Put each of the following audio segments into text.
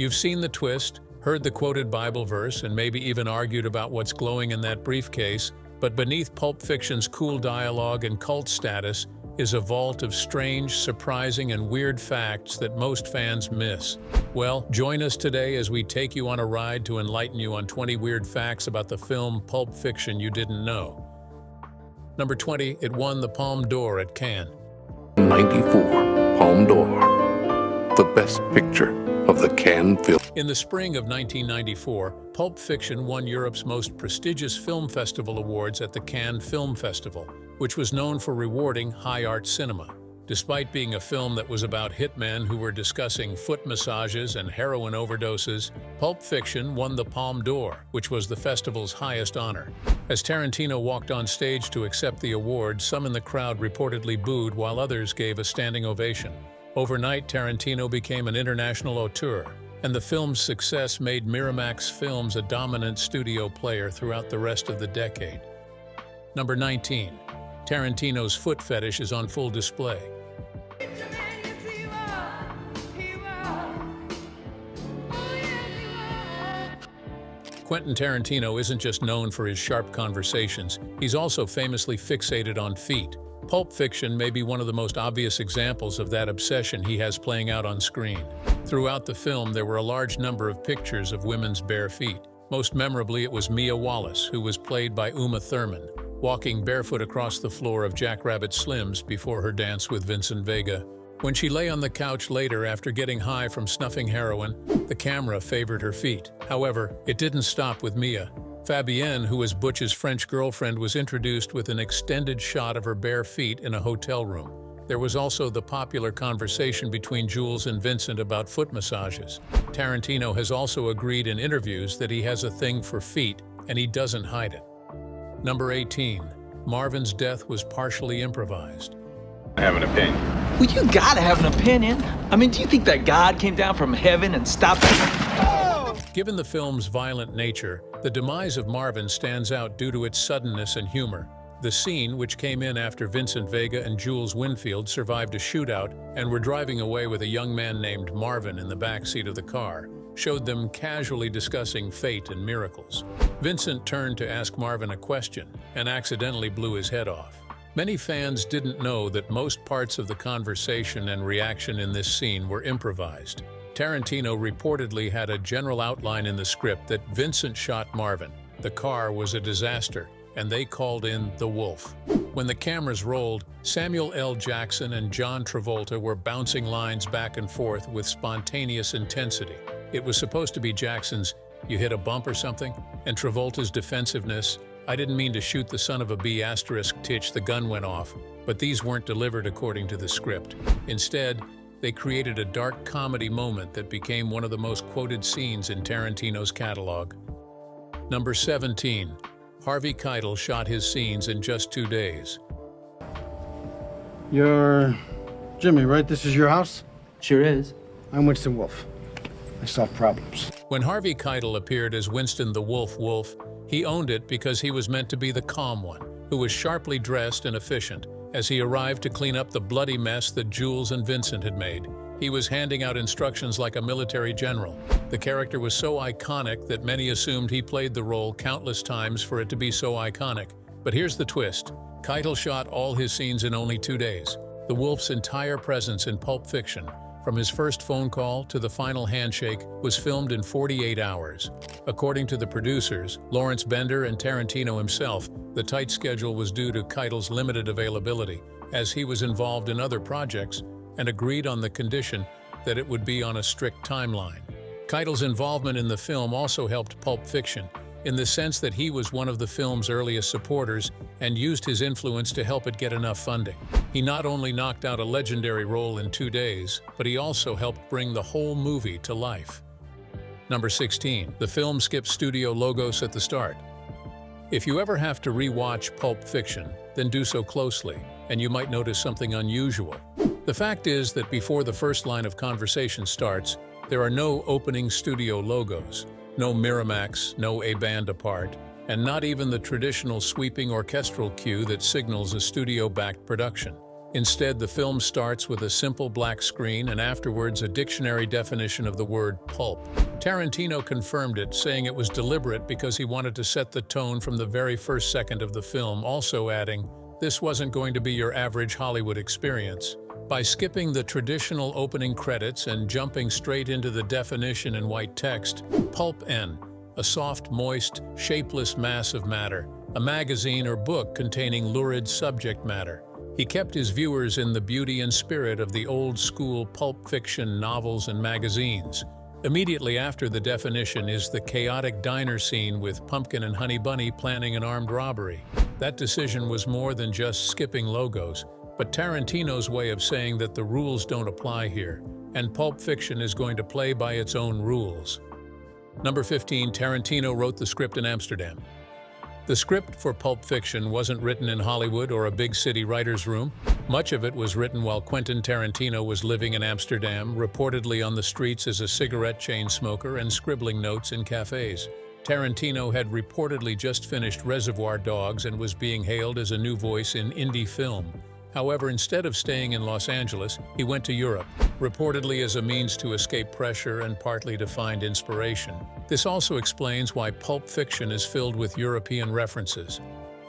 You've seen the twist, heard the quoted Bible verse, and maybe even argued about what's glowing in that briefcase, but beneath Pulp Fiction's cool dialogue and cult status is a vault of strange, surprising, and weird facts that most fans miss. Well, join us today as we take you on a ride to enlighten you on 20 weird facts about the film Pulp Fiction you didn't know. Number 20, it won the Palme d'Or at Cannes. 94, Palme d'Or, the best picture of the Cannes film. In the spring of 1994, Pulp Fiction won Europe's most prestigious film festival awards at the Cannes Film Festival, which was known for rewarding high art cinema. Despite being a film that was about hitmen who were discussing foot massages and heroin overdoses, Pulp Fiction won the Palme d'Or, which was the festival's highest honor. As Tarantino walked on stage to accept the award, some in the crowd reportedly booed while others gave a standing ovation. Overnight, Tarantino became an international auteur, and the film's success made Miramax Films a dominant studio player throughout the rest of the decade. Number 19. Tarantino's foot fetish is on full display. Quentin Tarantino isn't just known for his sharp conversations, he's also famously fixated on feet. Pulp Fiction may be one of the most obvious examples of that obsession he has playing out on screen. Throughout the film, there were a large number of pictures of women's bare feet. Most memorably, it was Mia Wallace, who was played by Uma Thurman, walking barefoot across the floor of Jackrabbit Slim's before her dance with Vincent Vega. When she lay on the couch later after getting high from snuffing heroin, the camera favored her feet. However, it didn't stop with Mia. Fabienne, who was Butch's French girlfriend, was introduced with an extended shot of her bare feet in a hotel room. There was also the popular conversation between Jules and Vincent about foot massages. Tarantino has also agreed in interviews that he has a thing for feet, and he doesn't hide it. Number 18. Marvin's death was partially improvised. I have an opinion. Well, you gotta have an opinion. I mean, do you think that God came down from heaven and stopped Given the film's violent nature, the demise of Marvin stands out due to its suddenness and humor. The scene, which came in after Vincent Vega and Jules Winfield survived a shootout and were driving away with a young man named Marvin in the back seat of the car, showed them casually discussing fate and miracles. Vincent turned to ask Marvin a question and accidentally blew his head off. Many fans didn't know that most parts of the conversation and reaction in this scene were improvised. Tarantino reportedly had a general outline in the script that Vincent shot Marvin. The car was a disaster, and they called in the wolf. When the cameras rolled, Samuel L. Jackson and John Travolta were bouncing lines back and forth with spontaneous intensity. It was supposed to be Jackson's, "You hit a bump or something?" and Travolta's defensiveness, "I didn't mean to shoot the son of a B***, the gun went off," but these weren't delivered according to the script. Instead, they created a dark comedy moment that became one of the most quoted scenes in Tarantino's catalog. Number 17. Harvey Keitel shot his scenes in just 2 days. You're Jimmy, right? This is your house? Sure is. I'm Winston Wolfe. I solve problems. When Harvey Keitel appeared as Winston the Wolf, he owned it because he was meant to be the calm one, who was sharply dressed and efficient. As he arrived to clean up the bloody mess that Jules and Vincent had made, he was handing out instructions like a military general. The character was so iconic that many assumed he played the role countless times for it to be so iconic. But here's the twist. Keitel shot all his scenes in only 2 days. The Wolf's entire presence in Pulp Fiction, from his first phone call to the final handshake, was filmed in 48 hours. According to the producers, Lawrence Bender and Tarantino himself, the tight schedule was due to Keitel's limited availability, as he was involved in other projects, and agreed on the condition that it would be on a strict timeline. Keitel's involvement in the film also helped Pulp Fiction, in the sense that he was one of the film's earliest supporters and used his influence to help it get enough funding. He not only knocked out a legendary role in 2 days, but he also helped bring the whole movie to life. Number 16. The film skips studio logos at the start. If you ever have to re-watch Pulp Fiction, then do so closely, and you might notice something unusual. The fact is that before the first line of conversation starts, there are no opening studio logos, no Miramax, no A Band Apart, and not even the traditional sweeping orchestral cue that signals a studio-backed production. Instead, the film starts with a simple black screen and afterwards a dictionary definition of the word pulp. Tarantino confirmed it, saying it was deliberate because he wanted to set the tone from the very first second of the film, also adding, "This wasn't going to be your average Hollywood experience." By skipping the traditional opening credits and jumping straight into the definition in white text, Pulp N, a soft, moist, shapeless mass of matter, a magazine or book containing lurid subject matter. He kept his viewers in the beauty and spirit of the old-school Pulp Fiction novels and magazines. Immediately after the definition is the chaotic diner scene with Pumpkin and Honey Bunny planning an armed robbery. That decision was more than just skipping logos, but Tarantino's way of saying that the rules don't apply here, and Pulp Fiction is going to play by its own rules. Number 15, Tarantino wrote the script in Amsterdam. The script for Pulp Fiction wasn't written in Hollywood or a big city writer's room. Much of it was written while Quentin Tarantino was living in Amsterdam, reportedly on the streets as a cigarette chain smoker and scribbling notes in cafes. Tarantino had reportedly just finished Reservoir Dogs and was being hailed as a new voice in indie film. However, instead of staying in Los Angeles, he went to Europe, reportedly as a means to escape pressure and partly to find inspiration. This also explains why Pulp Fiction is filled with European references,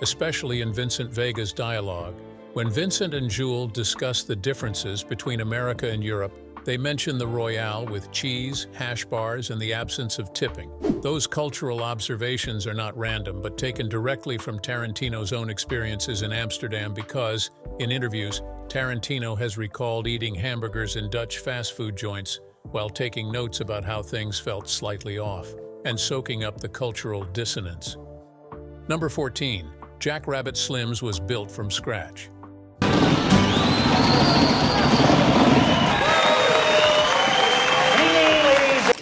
especially in Vincent Vega's dialogue. When Vincent and Jules discuss the differences between America and Europe, they mention the Royale with cheese, hash bars, and the absence of tipping. Those cultural observations are not random, but taken directly from Tarantino's own experiences in Amsterdam because, in interviews, Tarantino has recalled eating hamburgers in Dutch fast food joints while taking notes about how things felt slightly off and soaking up the cultural dissonance. Number 14. Jackrabbit Slims was built from scratch.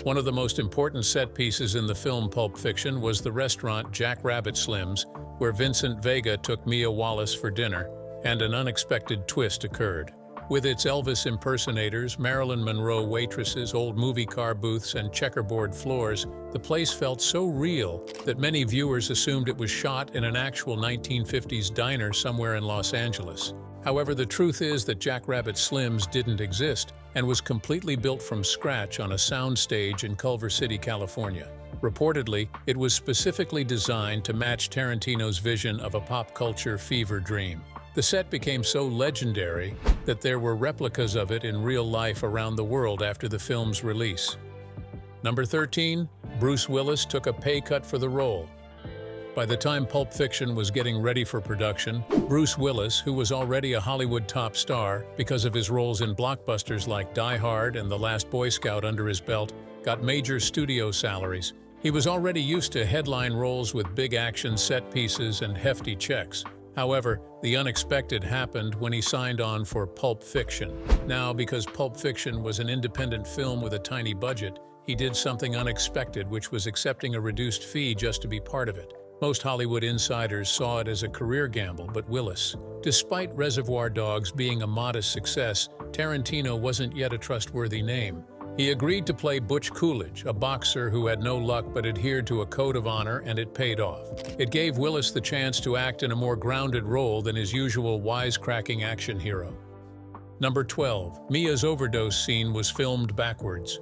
One of the most important set pieces in the film Pulp Fiction was the restaurant Jackrabbit Slims, where Vincent Vega took Mia Wallace for dinner, and an unexpected twist occurred. With its Elvis impersonators, Marilyn Monroe waitresses, old movie car booths, and checkerboard floors, the place felt so real that many viewers assumed it was shot in an actual 1950s diner somewhere in Los Angeles. However, the truth is that Jackrabbit Slims didn't exist and was completely built from scratch on a soundstage in Culver City, California. Reportedly, it was specifically designed to match Tarantino's vision of a pop culture fever dream. The set became so legendary that there were replicas of it in real life around the world after the film's release. Number 13, Bruce Willis took a pay cut for the role. By the time Pulp Fiction was getting ready for production, Bruce Willis, who was already a Hollywood top star because of his roles in blockbusters like Die Hard and The Last Boy Scout under his belt, got major studio salaries. He was already used to headline roles with big action set pieces and hefty checks. However, the unexpected happened when he signed on for Pulp Fiction. Now, because Pulp Fiction was an independent film with a tiny budget, he did something unexpected, which was accepting a reduced fee just to be part of it. Most Hollywood insiders saw it as a career gamble, but Willis, despite Reservoir Dogs being a modest success, Tarantino wasn't yet a trustworthy name. He agreed to play Butch Coolidge, a boxer who had no luck but adhered to a code of honor, and it paid off. It gave Willis the chance to act in a more grounded role than his usual wisecracking action hero. Number 12. Mia's overdose scene was filmed backwards.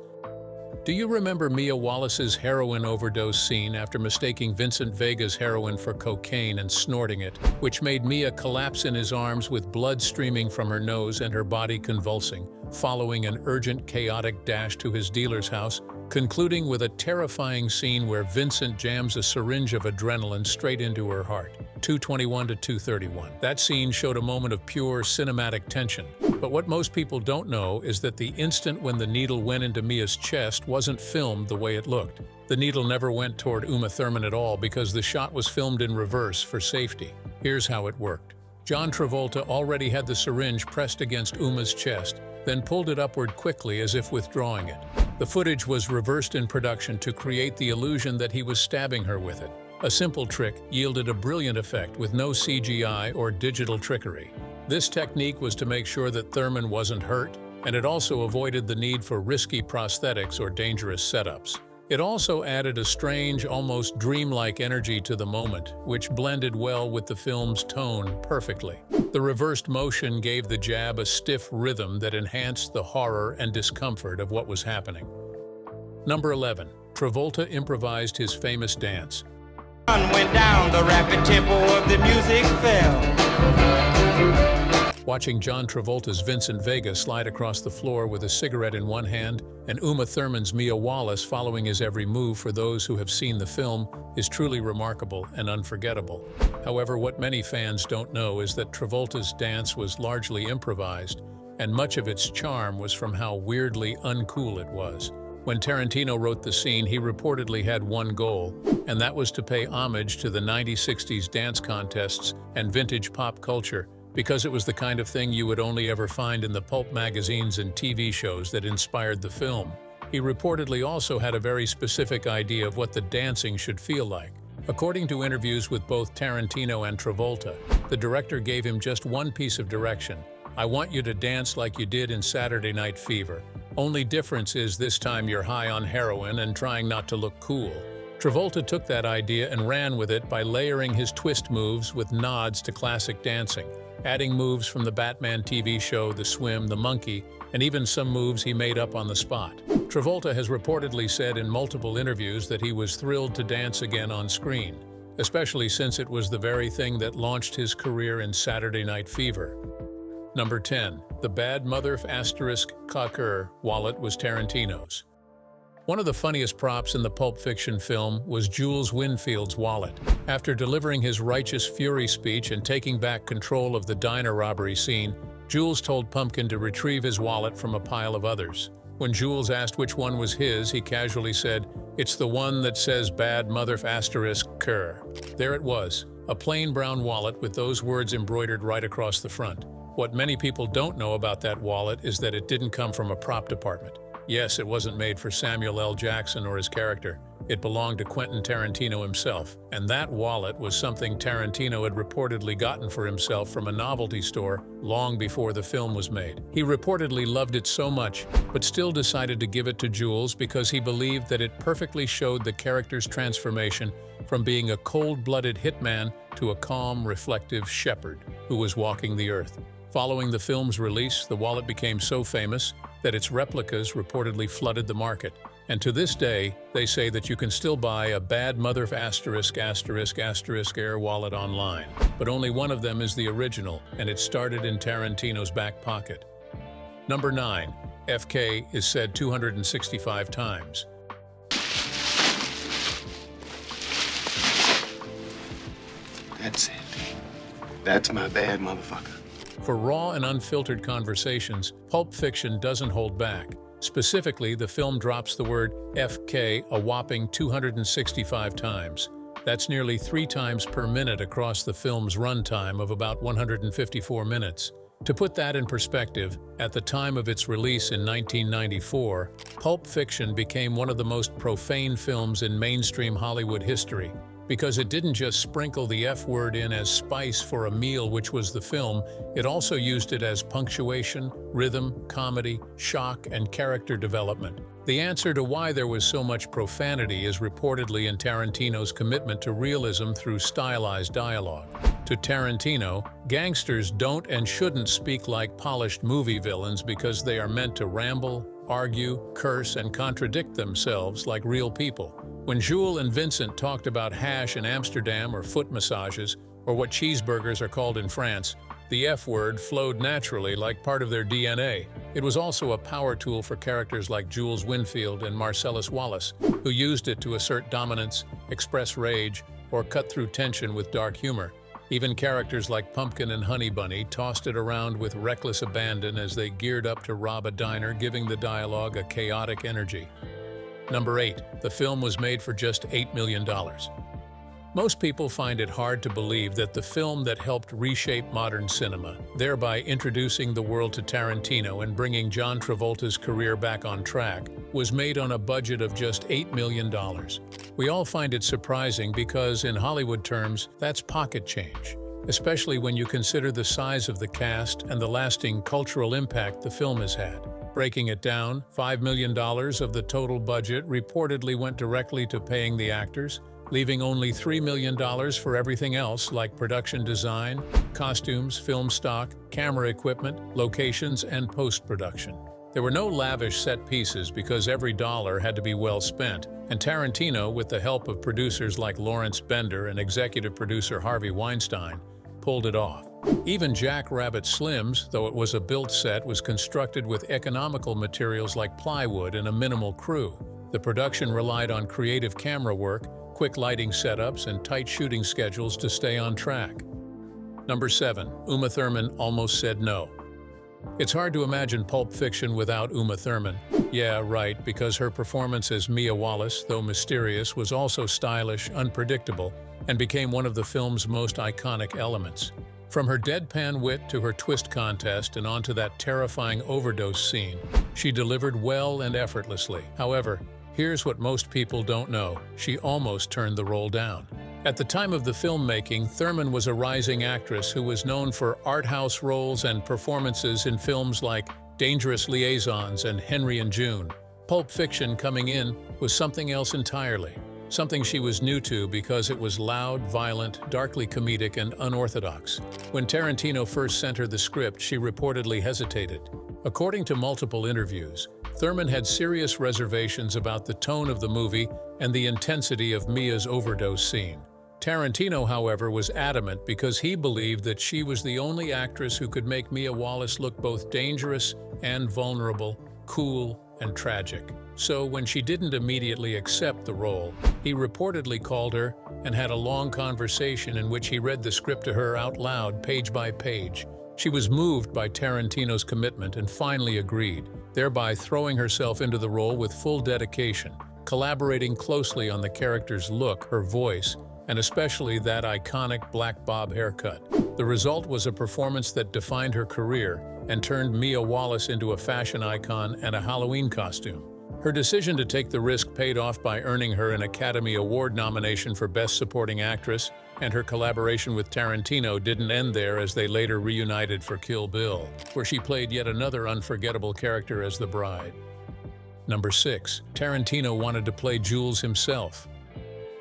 Do you remember Mia Wallace's heroin overdose scene after mistaking Vincent Vega's heroin for cocaine and snorting it, which made Mia collapse in his arms with blood streaming from her nose and her body convulsing, following an urgent, chaotic dash to his dealer's house, concluding with a terrifying scene where Vincent jams a syringe of adrenaline straight into her heart. 2:21 to 2:31. That scene showed a moment of pure cinematic tension. But what most people don't know is that the instant when the needle went into Mia's chest wasn't filmed the way it looked. The needle never went toward Uma Thurman at all because the shot was filmed in reverse for safety. Here's how it worked. John Travolta already had the syringe pressed against Uma's chest, then pulled it upward quickly as if withdrawing it. The footage was reversed in production to create the illusion that he was stabbing her with it. A simple trick yielded a brilliant effect with no CGI or digital trickery. This technique was to make sure that Thurman wasn't hurt, and it also avoided the need for risky prosthetics or dangerous setups. It also added a strange, almost dreamlike energy to the moment, which blended well with the film's tone perfectly. The reversed motion gave the jab a stiff rhythm that enhanced the horror and discomfort of what was happening. Number 11. Travolta improvised his famous dance. Went down, the rapid tempo of the music fell. Watching John Travolta's Vincent Vega slide across the floor with a cigarette in one hand and Uma Thurman's Mia Wallace following his every move for those who have seen the film is truly remarkable and unforgettable. However, what many fans don't know is that Travolta's dance was largely improvised, and much of its charm was from how weirdly uncool it was. When Tarantino wrote the scene, he reportedly had one goal, and that was to pay homage to the 1960s dance contests and vintage pop culture, because it was the kind of thing you would only ever find in the pulp magazines and TV shows that inspired the film. He reportedly also had a very specific idea of what the dancing should feel like. According to interviews with both Tarantino and Travolta, the director gave him just one piece of direction: "I want you to dance like you did in Saturday Night Fever. Only difference is this time you're high on heroin and trying not to look cool." Travolta took that idea and ran with it by layering his twist moves with nods to classic dancing, adding moves from the Batman TV show, The Swim, The Monkey, and even some moves he made up on the spot. Travolta has reportedly said in multiple interviews that he was thrilled to dance again on screen, especially since it was the very thing that launched his career in Saturday Night Fever. Number 10. The Bad Mother *Cocker wallet was Tarantino's. One of the funniest props in the Pulp Fiction film was Jules Winfield's wallet. After delivering his righteous fury speech and taking back control of the diner robbery scene, Jules told Pumpkin to retrieve his wallet from a pile of others. When Jules asked which one was his, he casually said, "It's the one that says Bad Mother *Cur." There it was, a plain brown wallet with those words embroidered right across the front. What many people don't know about that wallet is that it didn't come from a prop department. Yes, it wasn't made for Samuel L. Jackson or his character. It belonged to Quentin Tarantino himself, and that wallet was something Tarantino had reportedly gotten for himself from a novelty store long before the film was made. He reportedly loved it so much, but still decided to give it to Jules because he believed that it perfectly showed the character's transformation from being a cold-blooded hitman to a calm, reflective shepherd who was walking the earth. Following the film's release, the wallet became so famous that its replicas reportedly flooded the market. And to this day, they say that you can still buy a Bad Mother Air wallet online. But only one of them is the original, and it started in Tarantino's back pocket. Number 9. FK is said 265 times. That's it. That's my bad motherfucker. For raw and unfiltered conversations, Pulp Fiction doesn't hold back. Specifically, the film drops the word FK a whopping 265 times. That's nearly 3 times per minute across the film's runtime of about 154 minutes. To put that in perspective, at the time of its release in 1994, Pulp Fiction became one of the most profane films in mainstream Hollywood history, because it didn't just sprinkle the F word in as spice for a meal, which was the film, it also used it as punctuation, rhythm, comedy, shock, and character development. The answer to why there was so much profanity is reportedly in Tarantino's commitment to realism through stylized dialogue. To Tarantino, gangsters don't and shouldn't speak like polished movie villains because they are meant to ramble, argue, curse, and contradict themselves like real people. When Jules and Vincent talked about hash in Amsterdam or foot massages, or what cheeseburgers are called in France, the F word flowed naturally like part of their DNA. It was also a power tool for characters like Jules Winfield and Marcellus Wallace, who used it to assert dominance, express rage, or cut through tension with dark humor. Even characters like Pumpkin and Honey Bunny tossed it around with reckless abandon as they geared up to rob a diner, giving the dialogue a chaotic energy. Number 8. The film was made for just $8 million. Most people find it hard to believe that the film that helped reshape modern cinema, thereby introducing the world to Tarantino and bringing John Travolta's career back on track, was made on a budget of just $8 million. We all find it surprising because, in Hollywood terms, that's pocket change. especially when you consider the size of the cast and the lasting cultural impact the film has had. Breaking it down, $5 million of the total budget reportedly went directly to paying the actors, leaving only $3 million for everything else like production design, costumes, film stock, camera equipment, locations, and post-production. There were no lavish set pieces because every dollar had to be well spent, and Tarantino, with the help of producers like Lawrence Bender and executive producer Harvey Weinstein, pulled it off. Even Jack Rabbit Slim's, though it was a built set, was constructed with economical materials like plywood and a minimal crew. The production relied on creative camera work, quick lighting setups, and tight shooting schedules to stay on track. Number 7. Uma Thurman almost said no. It's hard to imagine Pulp Fiction without Uma Thurman. Yeah, right, because her performance as Mia Wallace, though mysterious, was also stylish, unpredictable, and became one of the film's most iconic elements. From her deadpan wit to her twist contest and onto that terrifying overdose scene, she delivered well and effortlessly. However, here's what most people don't know: she almost turned the role down. At the time of the filmmaking, Thurman was a rising actress who was known for art house roles and performances in films like Dangerous Liaisons and Henry and June. Pulp Fiction, coming in, was something else entirely, something she was new to because it was loud, violent, darkly comedic, and unorthodox. When Tarantino first sent her the script, she reportedly hesitated. According to multiple interviews, Thurman had serious reservations about the tone of the movie and the intensity of Mia's overdose scene. Tarantino, however, was adamant because he believed that she was the only actress who could make Mia Wallace look both dangerous and vulnerable, cool and tragic. So when she didn't immediately accept the role, he reportedly called her and had a long conversation in which he read the script to her out loud, page by page. She was moved by Tarantino's commitment and finally agreed, thereby throwing herself into the role with full dedication, collaborating closely on the character's look, her voice, and especially that iconic black bob haircut. The result was a performance that defined her career and turned Mia Wallace into a fashion icon and a Halloween costume. Her decision to take the risk paid off by earning her an Academy Award nomination for Best Supporting Actress, and her collaboration with Tarantino didn't end there as they later reunited for Kill Bill, where she played yet another unforgettable character as the bride. Number 6. Tarantino wanted to play Jules himself.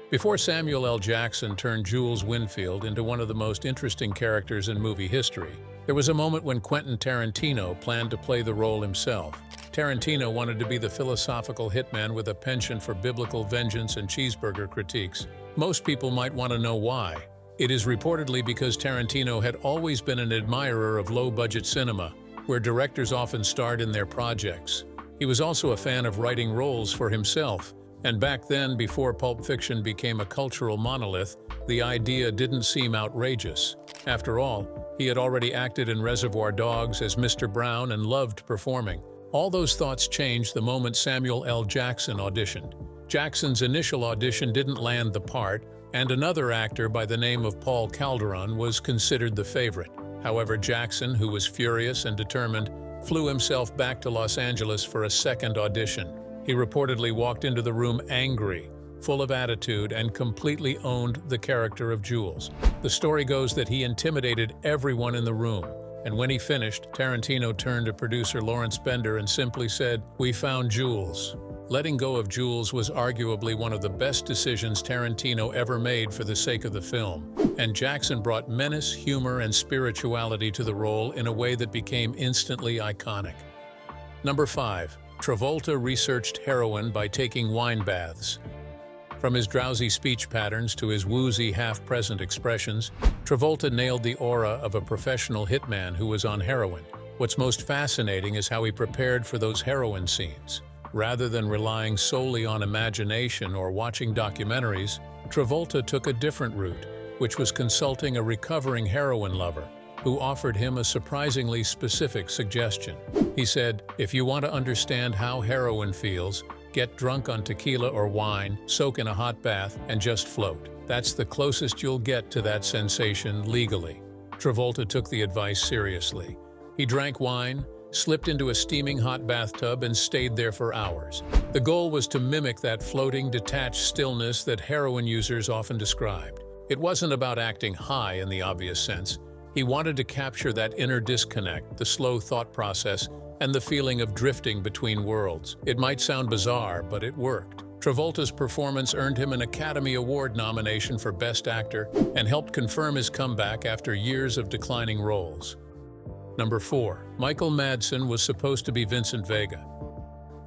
Before Samuel L. Jackson turned Jules Winfield into one of the most interesting characters in movie history, there was a moment when Quentin Tarantino planned to play the role himself. Tarantino wanted to be the philosophical hitman with a penchant for biblical vengeance and cheeseburger critiques. Most people might want to know why. It is reportedly because Tarantino had always been an admirer of low-budget cinema, where directors often starred in their projects. He was also a fan of writing roles for himself, and back then, before Pulp Fiction became a cultural monolith, the idea didn't seem outrageous. After all, he had already acted in Reservoir Dogs as Mr. Brown and loved performing. All those thoughts changed the moment Samuel L. Jackson auditioned. Jackson's initial audition didn't land the part, and another actor by the name of Paul Calderon was considered the favorite. However, Jackson, who was furious and determined, flew himself back to Los Angeles for a second audition. He reportedly walked into the room angry, full of attitude, and completely owned the character of Jules. The story goes that he intimidated everyone in the room, and when he finished, Tarantino turned to producer Lawrence Bender and simply said, "We found Jules." Letting go of Jules was arguably one of the best decisions Tarantino ever made for the sake of the film, and Jackson brought menace, humor, and spirituality to the role in a way that became instantly iconic. Number 5. Travolta researched heroin by taking wine baths. From his drowsy speech patterns to his woozy, half-present expressions, Travolta nailed the aura of a professional hitman who was on heroin. What's most fascinating is how he prepared for those heroin scenes. Rather than relying solely on imagination or watching documentaries, Travolta took a different route, which was consulting a recovering heroin lover, who offered him a surprisingly specific suggestion. He said, "If you want to understand how heroin feels, get drunk on tequila or wine, soak in a hot bath, and just float. That's the closest you'll get to that sensation legally." Travolta took the advice seriously. He drank wine, slipped into a steaming hot bathtub, and stayed there for hours. The goal was to mimic that floating, detached stillness that heroin users often described. It wasn't about acting high in the obvious sense. He wanted to capture that inner disconnect, the slow thought process, and the feeling of drifting between worlds. It might sound bizarre, but it worked. Travolta's performance earned him an Academy Award nomination for Best Actor and helped confirm his comeback after years of declining roles. Number 4. Michael Madsen was supposed to be Vincent Vega.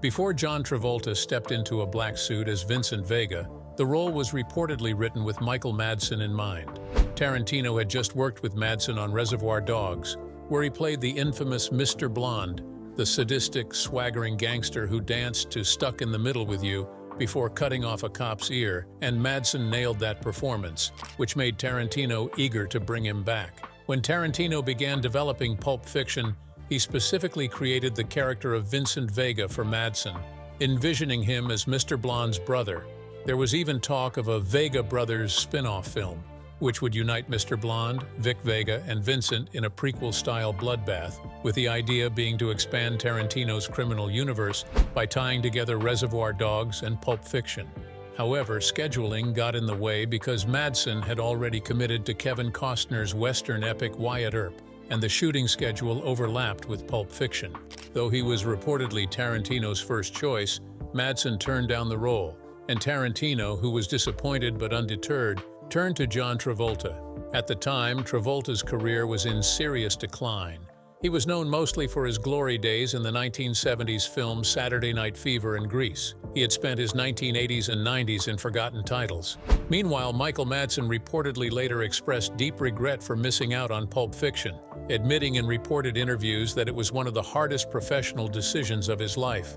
Before John Travolta stepped into a black suit as Vincent Vega, the role was reportedly written with Michael Madsen in mind. Tarantino had just worked with Madsen on Reservoir Dogs, where he played the infamous Mr. Blonde, the sadistic, swaggering gangster who danced to Stuck in the Middle with You before cutting off a cop's ear, and Madsen nailed that performance, which made Tarantino eager to bring him back. When Tarantino began developing Pulp Fiction, he specifically created the character of Vincent Vega for Madsen, envisioning him as Mr. Blonde's brother. There was even talk of a Vega Brothers spin-off film, which would unite Mr. Blonde, Vic Vega, and Vincent in a prequel-style bloodbath, with the idea being to expand Tarantino's criminal universe by tying together Reservoir Dogs and Pulp Fiction. However, scheduling got in the way because Madsen had already committed to Kevin Costner's Western epic Wyatt Earp, and the shooting schedule overlapped with Pulp Fiction. Though he was reportedly Tarantino's first choice, Madsen turned down the role, and Tarantino, who was disappointed but undeterred, turned to John Travolta. At the time, Travolta's career was in serious decline. He was known mostly for his glory days in the 1970s film Saturday Night Fever and Grease. He had spent his 1980s and 90s in forgotten titles. Meanwhile, Michael Madsen reportedly later expressed deep regret for missing out on Pulp Fiction, admitting in reported interviews that it was one of the hardest professional decisions of his life.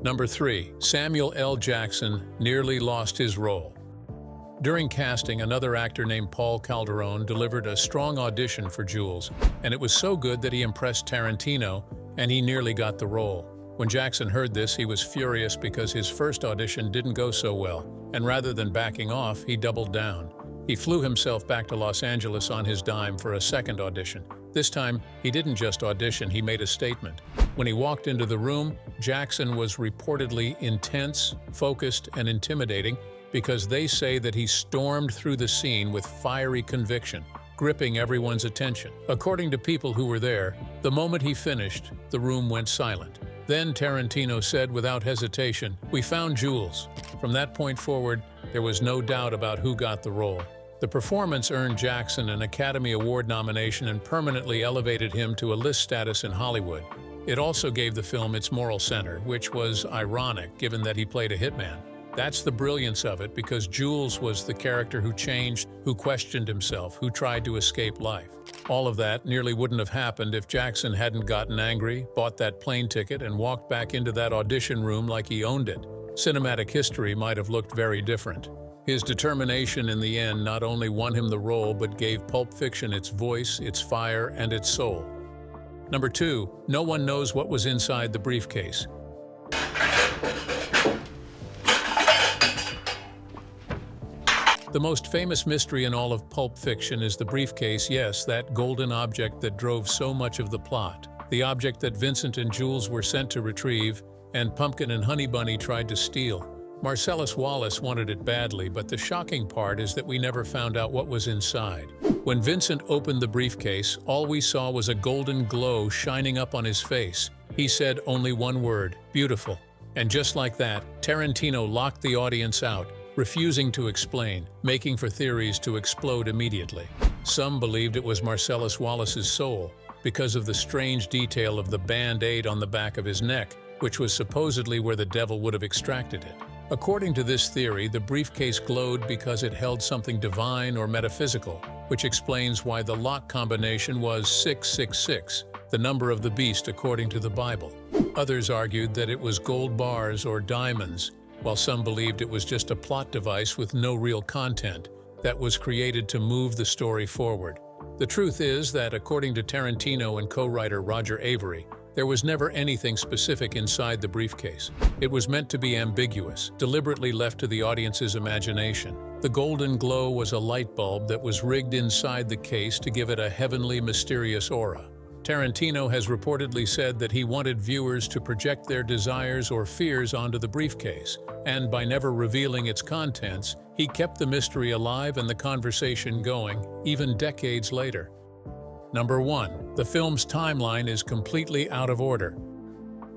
Number 3. Samuel L. Jackson nearly lost his role. During casting, another actor named Paul Calderone delivered a strong audition for Jules, and it was so good that he impressed Tarantino, and he nearly got the role. When Jackson heard this, he was furious because his first audition didn't go so well, and rather than backing off, he doubled down. He flew himself back to Los Angeles on his dime for a second audition. This time, he didn't just audition, he made a statement. When he walked into the room, Jackson was reportedly intense, focused, and intimidating, because they say that he stormed through the scene with fiery conviction, gripping everyone's attention. According to people who were there, the moment he finished, the room went silent. Then Tarantino said without hesitation, "We found Jules." From that point forward, there was no doubt about who got the role. The performance earned Jackson an Academy Award nomination and permanently elevated him to a list status in Hollywood. It also gave the film its moral center, which was ironic given that he played a hitman. That's the brilliance of it, because Jules was the character who changed, who questioned himself, who tried to escape life. All of that nearly wouldn't have happened if Jackson hadn't gotten angry, bought that plane ticket, and walked back into that audition room like he owned it. Cinematic history might have looked very different. His determination in the end not only won him the role, but gave Pulp Fiction its voice, its fire, and its soul. Number 2. No one knows what was inside the briefcase. The most famous mystery in all of Pulp Fiction is the briefcase, yes, that golden object that drove so much of the plot. The object that Vincent and Jules were sent to retrieve, and Pumpkin and Honey Bunny tried to steal. Marcellus Wallace wanted it badly, but the shocking part is that we never found out what was inside. When Vincent opened the briefcase, all we saw was a golden glow shining up on his face. He said only one word, "Beautiful." And just like that, Tarantino locked the audience out, refusing to explain, making for theories to explode immediately. Some believed it was Marcellus Wallace's soul, because of the strange detail of the band-aid on the back of his neck, which was supposedly where the devil would have extracted it. According to this theory, the briefcase glowed because it held something divine or metaphysical, which explains why the lock combination was 666, the number of the beast according to the Bible. Others argued that it was gold bars or diamonds, while some believed it was just a plot device with no real content that was created to move the story forward. The truth is that, according to Tarantino and co-writer Roger Avery, there was never anything specific inside the briefcase. It was meant to be ambiguous, deliberately left to the audience's imagination. The golden glow was a light bulb that was rigged inside the case to give it a heavenly, mysterious aura. Tarantino has reportedly said that he wanted viewers to project their desires or fears onto the briefcase, and by never revealing its contents, he He kept the mystery alive and the conversation going, even decades later. Number 1. The film's timeline is completely out of order.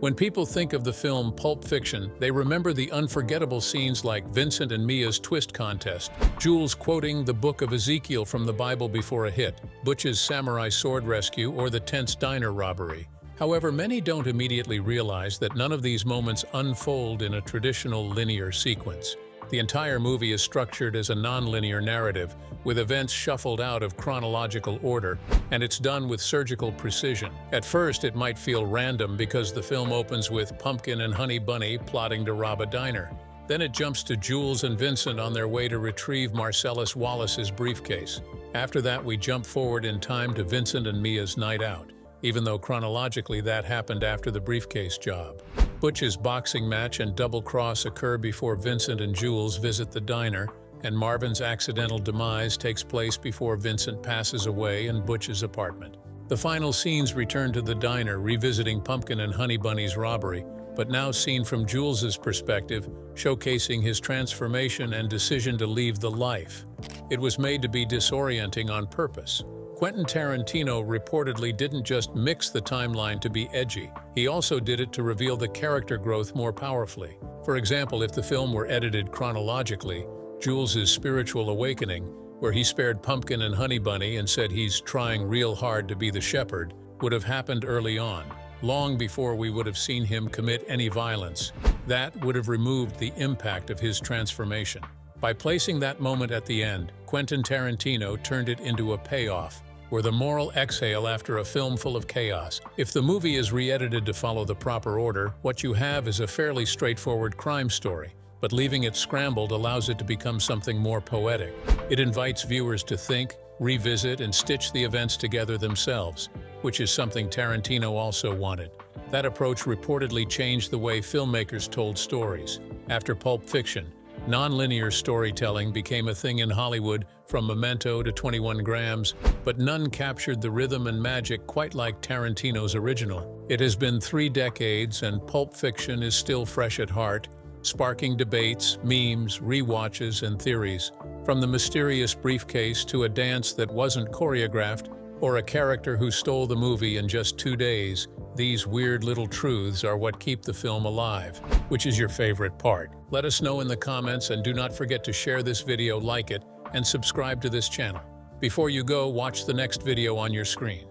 When people think of the film Pulp Fiction, they remember the unforgettable scenes like Vincent and Mia's twist contest, Jules quoting the Book of Ezekiel from the Bible before a hit, Butch's samurai sword rescue, or the tense diner robbery. However, many don't immediately realize that none of these moments unfold in a traditional linear sequence. The entire movie is structured as a nonlinear narrative, with events shuffled out of chronological order, and it's done with surgical precision. At first, it might feel random because the film opens with Pumpkin and Honey Bunny plotting to rob a diner. Then it jumps to Jules and Vincent on their way to retrieve Marcellus Wallace's briefcase. After that, we jump forward in time to Vincent and Mia's night out, even though chronologically that happened after the briefcase job. Butch's boxing match and double cross occur before Vincent and Jules visit the diner, and Marvin's accidental demise takes place before Vincent passes away in Butch's apartment. The final scenes return to the diner, revisiting Pumpkin and Honey Bunny's robbery, but now seen from Jules's perspective, showcasing his transformation and decision to leave the life. It was made to be disorienting on purpose. Quentin Tarantino reportedly didn't just mix the timeline to be edgy, he also did it to reveal the character growth more powerfully. For example, if the film were edited chronologically, Jules's spiritual awakening, where he spared Pumpkin and Honey Bunny and said he's trying real hard to be the shepherd, would have happened early on, long before we would have seen him commit any violence. That would have removed the impact of his transformation. By placing that moment at the end, Quentin Tarantino turned it into a payoff, or the moral exhale after a film full of chaos. If the movie is re-edited to follow the proper order, what you have is a fairly straightforward crime story, but leaving it scrambled allows it to become something more poetic. It invites viewers to think, revisit, and stitch the events together themselves, which is something Tarantino also wanted. That approach reportedly changed the way filmmakers told stories. After Pulp Fiction, nonlinear storytelling became a thing in Hollywood, from Memento to 21 Grams, but none captured the rhythm and magic quite like Tarantino's original. It has been 3 decades, and Pulp Fiction is still fresh at heart, sparking debates, memes, rewatches, and theories. From the mysterious briefcase to a dance that wasn't choreographed, or a character who stole the movie in just 2 days, these weird little truths are what keep the film alive. Which is your favorite part? Let us know in the comments, and do not forget to share this video, like it, and subscribe to this channel. Before you go, watch the next video on your screen.